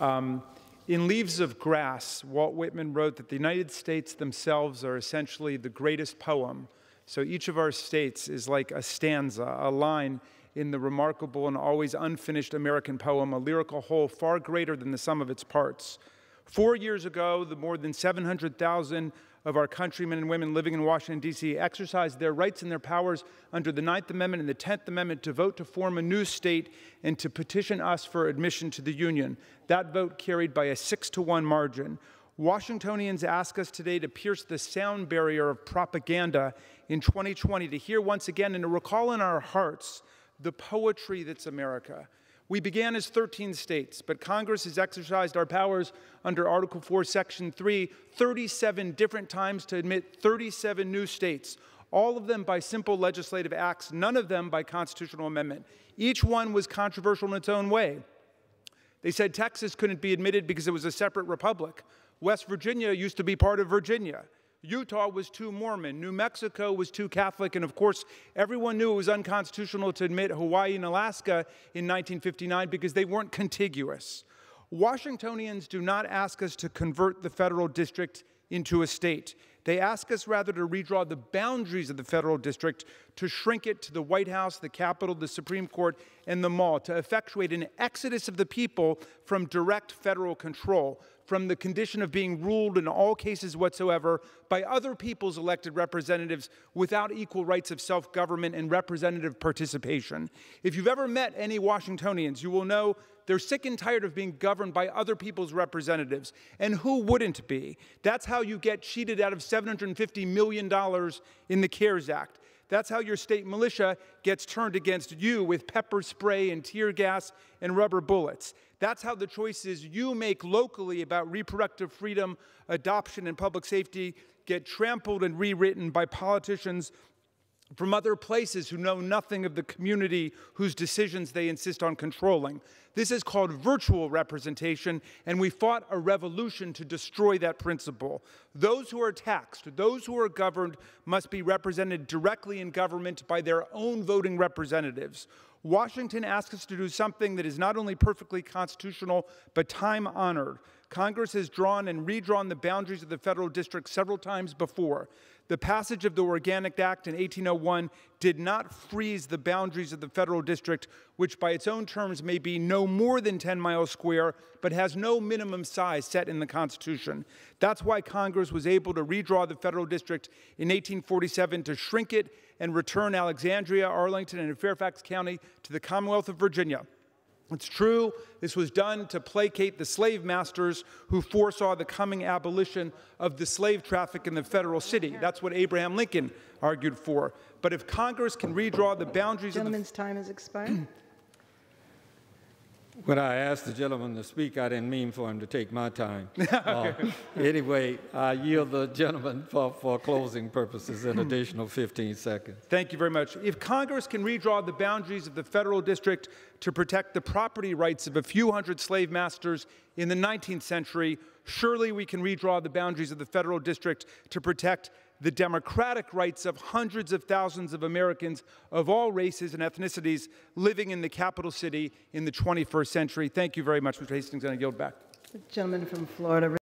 In Leaves of Grass, Walt Whitman wrote that the United States themselves are essentially the greatest poem. So each of our states is like a stanza, a line in the remarkable and always unfinished American poem, a lyrical whole far greater than the sum of its parts. 4 years ago, the more than 700,000 of our countrymen and women living in Washington, D.C. exercised their rights and their powers under the 9th Amendment and the 10th Amendment to vote to form a new state and to petition us for admission to the Union. That vote carried by a 6-to-1 margin. Washingtonians ask us today to pierce the sound barrier of propaganda in 2020, to hear once again and to recall in our hearts the poetry that's America. We began as 13 states, but Congress has exercised our powers under Article 4, Section 3, 37 different times to admit 37 new states, all of them by simple legislative acts, none of them by constitutional amendment. Each one was controversial in its own way. They said Texas couldn't be admitted because it was a separate republic. West Virginia used to be part of Virginia. Utah was too Mormon, New Mexico was too Catholic, and of course, everyone knew it was unconstitutional to admit Hawaii and Alaska in 1959 because they weren't contiguous. Washingtonians do not ask us to convert the federal district into a state. They ask us rather to redraw the boundaries of the federal district, to shrink it to the White House, the Capitol, the Supreme Court, and the Mall, to effectuate an exodus of the people from direct federal control, from the condition of being ruled in all cases whatsoever by other people's elected representatives without equal rights of self-government and representative participation. If you've ever met any Washingtonians, you will know they're sick and tired of being governed by other people's representatives. And who wouldn't be? That's how you get cheated out of $750 million in the CARES Act. That's how your state militia gets turned against you with pepper spray and tear gas and rubber bullets. That's how the choices you make locally about reproductive freedom, adoption, and public safety get trampled and rewritten by politicians from other places who know nothing of the community whose decisions they insist on controlling. This is called virtual representation, and we fought a revolution to destroy that principle. Those who are taxed, those who are governed, must be represented directly in government by their own voting representatives. Washington asks us to do something that is not only perfectly constitutional, but time-honored. Congress has drawn and redrawn the boundaries of the federal district several times before. The passage of the Organic Act in 1801 did not freeze the boundaries of the federal district, which by its own terms may be no more than 10 miles square, but has no minimum size set in the Constitution. That's why Congress was able to redraw the federal district in 1847 to shrink it and return Alexandria, Arlington, and Fairfax County to the Commonwealth of Virginia. It's true, this was done to placate the slave masters who foresaw the coming abolition of the slave traffic in the federal city. That's what Abraham Lincoln argued for. But if Congress can redraw the boundaries of the— Gentleman's time has expired. When I asked the gentleman to speak, I didn't mean for him to take my time. Anyway, I yield the gentleman for closing purposes an additional 15 seconds. Thank you very much. If Congress can redraw the boundaries of the federal district to protect the property rights of a few hundred slave masters in the 19th century, surely we can redraw the boundaries of the federal district to protect the democratic rights of hundreds of thousands of Americans of all races and ethnicities living in the capital city in the 21st century. Thank you very much, Mr. Hastings, and I yield back. The gentleman from Florida.